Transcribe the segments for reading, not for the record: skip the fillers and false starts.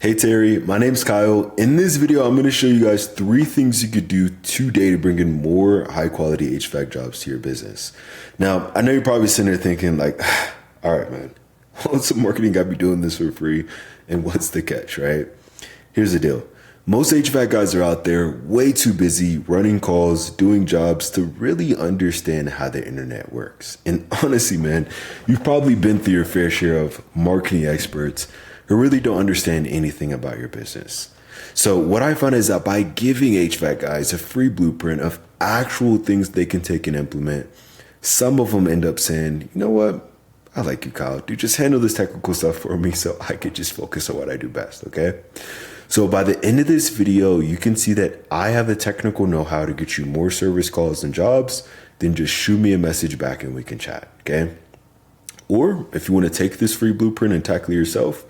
Hey Terry, my name's Kyle. In this video, I'm going to show you guys 3 things you could do today to bring in more high quality HVAC jobs to your business. Now, I know you're probably sitting there thinking like, all right, man, what's the marketing guy be doing this for free? And what's the catch, right? Here's the deal. Most HVAC guys are out there way too busy running calls, doing jobs to really understand how the internet works. And honestly, man, you've probably been through your fair share of marketing experts who really don't understand anything about your business. So what I found is that by giving HVAC guys a free blueprint of actual things they can take and implement, some of them end up saying, you know what? I like you, Kyle. Dude, just handle this technical stuff for me so I could just focus on what I do best, okay? So by the end of this video, you can see that I have the technical know-how to get you more service calls and jobs. Then just shoot me a message back and we can chat, okay? Or if you want to take this free blueprint and tackle it yourself,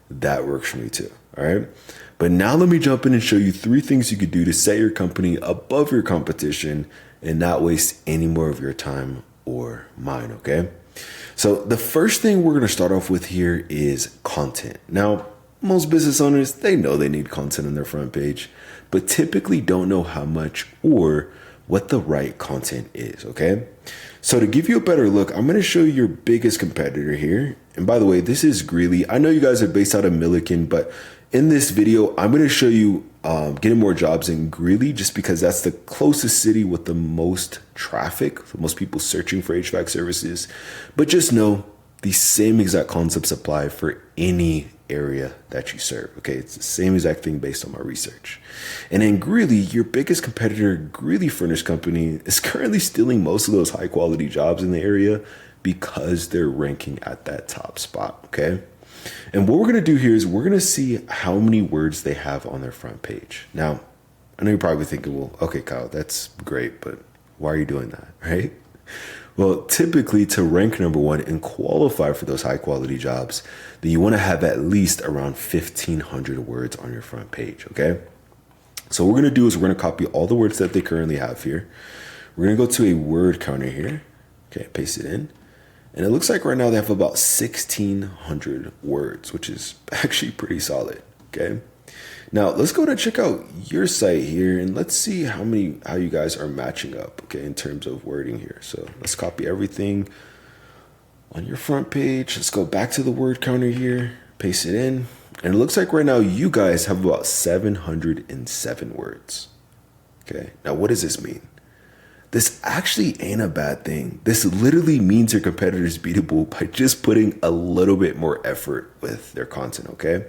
that works for me too, all right? But now let me jump in and show you 3 things you could do to set your company above your competition and not waste any more of your time or mine, okay? So the first thing we're going to start off with here is content. Now, most business owners, they know they need content on their front page, but typically don't know how much or what the right content is, okay? So to give you a better look, I'm going to show you your biggest competitor here. And by the way, this is Greeley. I know you guys are based out of Milliken, but in this video, I'm going to show you getting more jobs in Greeley just because that's the closest city with the most traffic, the most people searching for HVAC services. But just know the same exact concepts apply for any area that you serve. Okay, it's the same exact thing based on my research. And in Greeley, your biggest competitor, Greeley Furnace Company, is currently stealing most of those high quality jobs in the area because they're ranking at that top spot. Okay. And what we're going to do here is we're going to see how many words they have on their front page. Now, I know you're probably thinking, well, okay, Kyle, that's great, but why are you doing that? Right? Well, typically to rank number 1 and qualify for those high quality jobs, then you want to have at least around 1,500 words on your front page, okay? So what we're going to do is we're going to copy all the words that they currently have here. We're going to go to a word counter here, okay, paste it in. And it looks like right now they have about 1,600 words, which is actually pretty solid, okay? Now, let's go to check out your site here and let's see how you guys are matching up, okay, in terms of wording here. So let's copy everything on your front page. Let's go back to the word counter here, paste it in. And it looks like right now you guys have about 707 words, okay? Now, what does this mean? This actually ain't a bad thing. This literally means your competitor is beatable by just putting a little bit more effort with their content, okay?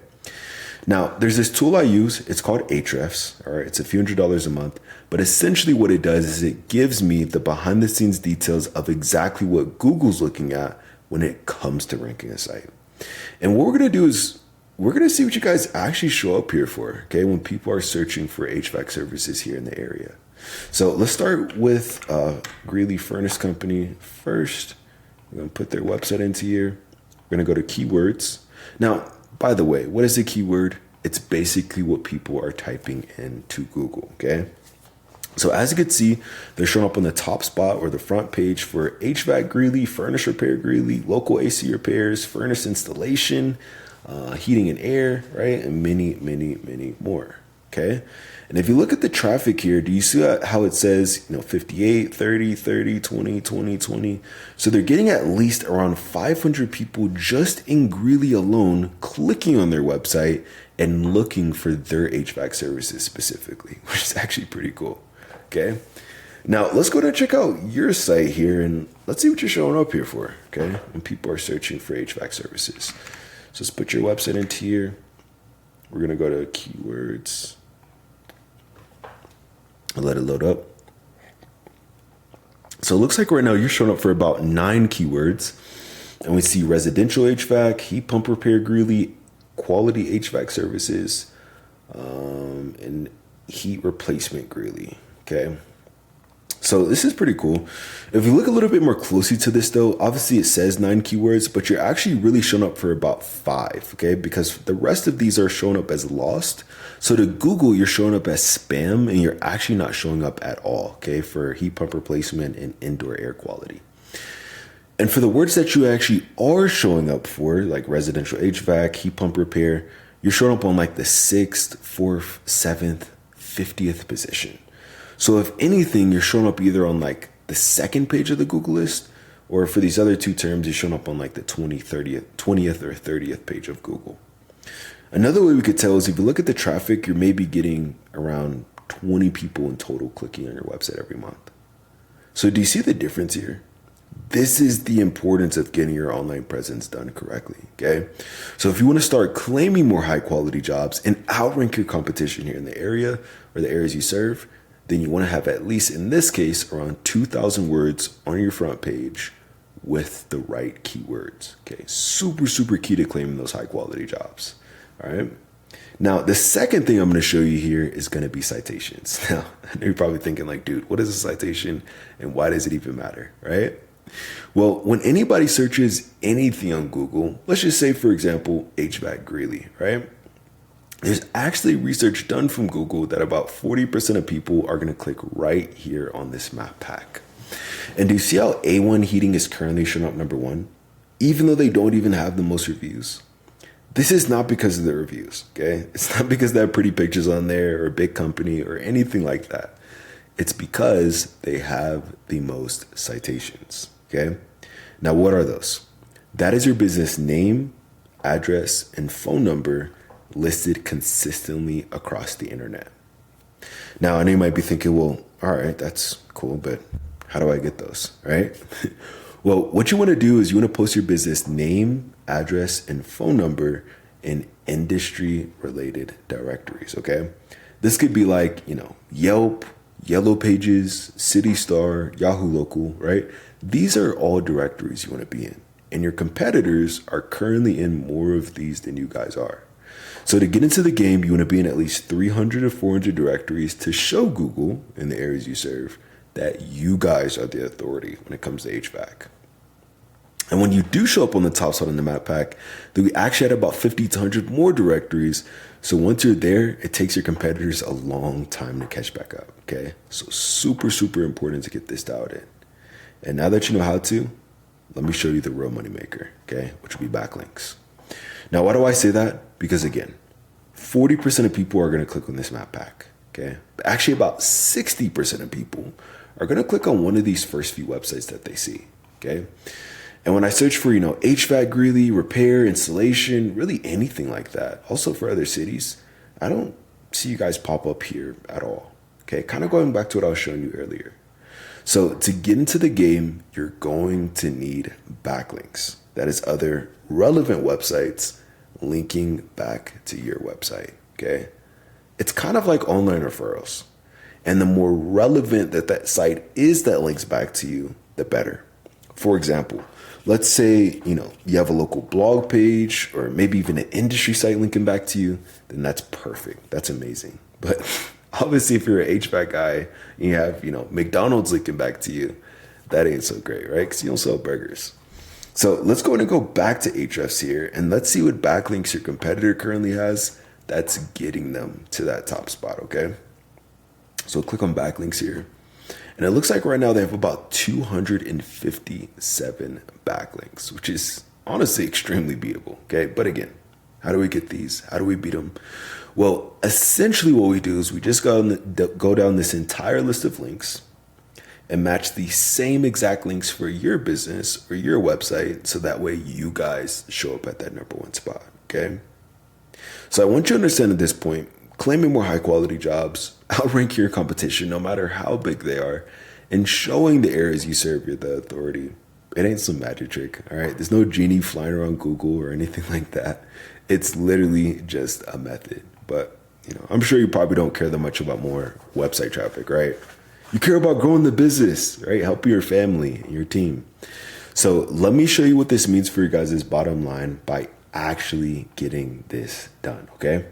Now, there's this tool I use. It's called Ahrefs. All right, it's a few $100s a month. But essentially what it does is it gives me the behind the scenes details of exactly what Google's looking at when it comes to ranking a site. And what we're going to do is we're going to see what you guys actually show up here for, okay, when people are searching for HVAC services here in the area. So let's start with Greeley Furnace Company first. We're going to put their website into here. We're going to go to keywords. Now, by the way, what is a keyword? It's basically what people are typing into Google, okay? So as you can see, they're showing up on the top spot or the front page for HVAC Greeley, furnace repair Greeley, local AC repairs, furnace installation, heating and air, right? And many more, okay? And if you look at the traffic here, do you see how it says, 58, 30, 30, 20, 20, 20? So they're getting at least around 500 people just in Greeley alone clicking on their website and looking for their HVAC services specifically, which is actually pretty cool. Okay. Now let's go to check out your site here and let's see what you're showing up here for. Okay. When people are searching for HVAC services. So let's put your website into here. We're going to go to keywords. I'll let it load up. So it looks like right now you're showing up for about 9 keywords. And we see residential HVAC, heat pump repair Greeley, quality HVAC services, and heat replacement Greeley. Okay. So this is pretty cool. If you look a little bit more closely to this though, obviously it says 9 keywords, but you're actually really showing up for about 5, okay? Because the rest of these are showing up as lost. So to Google, you're showing up as spam and you're actually not showing up at all, okay? For heat pump replacement and indoor air quality. And for the words that you actually are showing up for, like residential HVAC, heat pump repair, you're showing up on like the 6th, 4th, 7th, 50th position. So if anything, you're showing up either on like the second page of the Google list, or for these other two terms, you're showing up on like the 20th or 30th page of Google. Another way we could tell is if you look at the traffic, you're maybe getting around 20 people in total clicking on your website every month. So do you see the difference here? This is the importance of getting your online presence done correctly, okay? So if you want to start claiming more high quality jobs and outrank your competition here in the area or the areas you serve, then you want to have, at least in this case, around 2,000 words on your front page with the right keywords, okay? Super, super key to claiming those high quality jobs, all right? Now, the second thing I'm going to show you here is going to be citations. Now, I know you're probably thinking like, dude, what is a citation and why does it even matter, right? Well, when anybody searches anything on Google, let's just say, for example, HVAC Greeley, right? There's actually research done from Google that about 40% of people are going to click right here on this map pack. And do you see how A1 Heating is currently showing up number 1, even though they don't even have the most reviews? This is not because of the reviews, okay? It's not because they have pretty pictures on there or a big company or anything like that. It's because they have the most citations, okay? Now, what are those? That is your business name, address, and phone number listed consistently across the internet. Now, I know you might be thinking, well, all right, that's cool, but how do I get those, right? Well, what you want to do is you want to post your business name, address, and phone number in industry-related directories, okay? This could be like, Yelp, Yellow Pages, City Star, Yahoo Local, right? These are all directories you want to be in. And your competitors are currently in more of these than you guys are. So to get into the game, you want to be in at least 300 or 400 directories to show Google in the areas you serve that you guys are the authority when it comes to HVAC. And when you do show up on the top spot in the map pack, then we actually had about 50 to 100 more directories. So once you're there, it takes your competitors a long time to catch back up, okay? So super, super important to get this dialed in. And now that you know how to, let me show you the real moneymaker, okay? Which will be backlinks. Now, why do I say that? Because again, 40% of people are going to click on this map pack, okay? But actually about 60% of people are going to click on one of these first few websites that they see, okay? And when I search for, HVAC Greeley, repair, installation, really anything like that, also for other cities, I don't see you guys pop up here at all. Okay, kind of going back to what I was showing you earlier. So to get into the game, you're going to need backlinks. That is other relevant websites linking back to your website, okay? It's kind of like online referrals. And the more relevant that site is that links back to you, the better. For example, let's say, you have a local blog page or maybe even an industry site linking back to you, then that's perfect. That's amazing. But obviously, if you're an HVAC guy and you have, McDonald's linking back to you, that ain't so great, right? Because you don't sell burgers. So let's go ahead and go back to Ahrefs here and let's see what backlinks your competitor currently has that's getting them to that top spot, okay? So click on backlinks here. And it looks like right now they have about 257 backlinks, which is honestly extremely beatable, okay? But again, how do we get these? How do we beat them? Well, essentially what we do is we just go down this entire list of links and match the same exact links for your business or your website so that way you guys show up at that number 1 spot, okay? So I want you to understand at this point, claiming more high quality jobs, outrank your competition no matter how big they are, and showing the areas you serve you're the authority. It ain't some magic trick, all right? There's no genie flying around Google or anything like that. It's literally just a method. But, I'm sure you probably don't care that much about more website traffic, right? You care about growing the business, right? Helping your family and your team. So let me show you what this means for you guys' bottom line by actually getting this done, okay?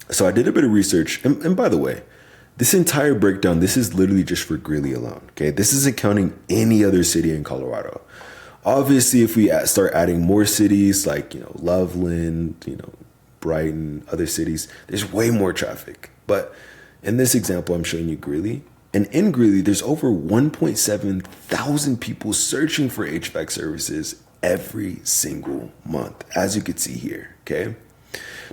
So I did a bit of research, and by the way, this entire breakdown, this is literally just for Greeley alone, okay? This isn't counting any other city in Colorado. Obviously, if we start adding more cities like, Loveland, Brighton, other cities, there's way more traffic. But in this example, I'm showing you Greeley. And in Greeley, there's over 1.7 thousand people searching for HVAC services every single month, as you can see here, okay?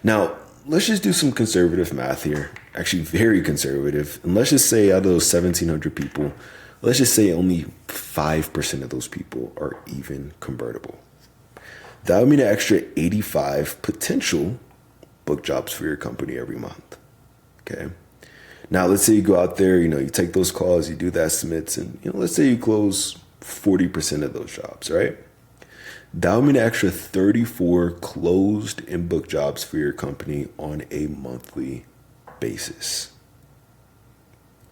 Now, let's just do some conservative math here. Actually, very conservative. And let's just say out of those 1,700 people, let's just say only 5% of those people are even convertible. That would mean an extra 85 potential book jobs for your company every month. Okay. Now, let's say you go out there, you take those calls, you do the estimates, and, let's say you close 40% of those jobs, right? That would mean an extra 34 closed and booked jobs for your company on a monthly basis.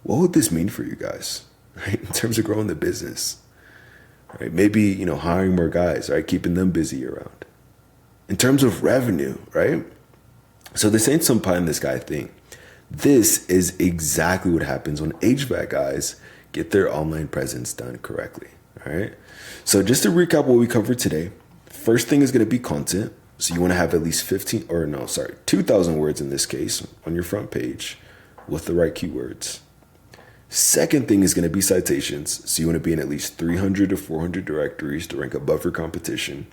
What would this mean for you guys, right? In terms of growing the business, right? Maybe, hiring more guys, right? Keeping them busy around. In terms of revenue, right? So this ain't some pie in the sky thing. This is exactly what happens when HVAC guys get their online presence done correctly. All right. So just to recap what we covered today, first thing is going to be content. So you want to have at least 2,000 words in this case on your front page with the right keywords. Second thing is going to be citations. So you want to be in at least 300 to 400 directories to rank above your competition.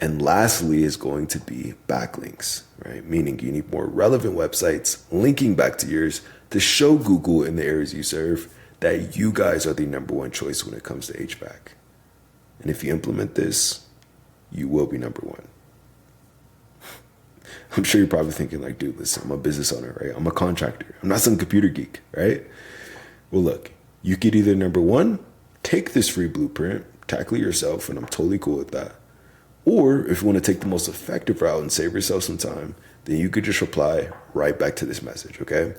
And lastly is going to be backlinks, right? Meaning you need more relevant websites linking back to yours to show Google in the areas you serve that you guys are the number one choice when it comes to HVAC. And if you implement this, you will be number one. I'm sure you're probably thinking like, dude, listen, I'm a business owner, right? I'm a contractor. I'm not some computer geek, right? Well, look, you could either number one, take this free blueprint, tackle it yourself, and I'm totally cool with that. Or if you want to take the most effective route and save yourself some time, then you could just reply right back to this message, okay?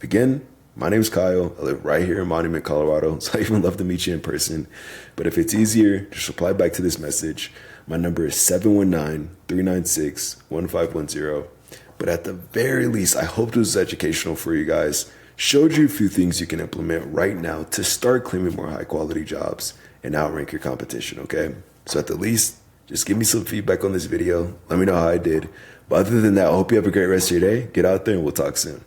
Again, my name's Kyle. I live right here in Monument, Colorado, so I even love to meet you in person. But if it's easier, just reply back to this message. My number is 719-396-1510. But at the very least, I hope this was educational for you guys. Showed you a few things you can implement right now to start claiming more high quality jobs and outrank your competition, okay? So at the least, just give me some feedback on this video. Let me know how I did. But other than that, I hope you have a great rest of your day. Get out there and we'll talk soon.